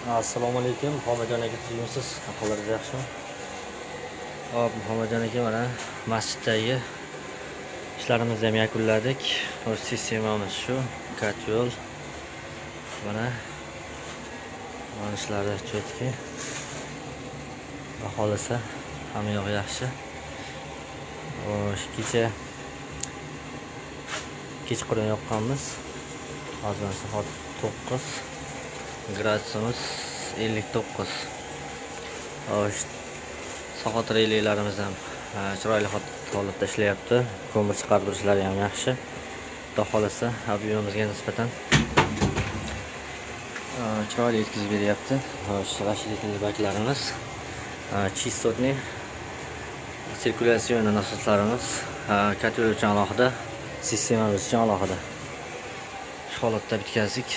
Assalomu alaykum, Muhammadjon aka, tuzimsiz, ahvolingiz yaxshimi? Hop, Muhammadjon aka, mana masjiddagi ishlarimizni ham yakunladik. O'z sistemamiz shu, kat yo'l. Mana ishlari cho'tki. Aholisi hamma yoq yaxshi. Kecha kechqurun yoqqanmiz. Hozir soat 9. Gradusimiz 59. Soat relaylarimiz ham chiroyli holatda ishlayapti. Ko'mir chiqarib turishlari ham yaxshi. Xudo xolasa ob'yemimizga nisbatan chiroyli yetkazib beryapti. Расширительный baklarimiz, chistotniy sirkulyatsiyon nasoslarimiz, katel uchun alohida, sistemamiz uchun alohida. Shu holatda bitkazdik.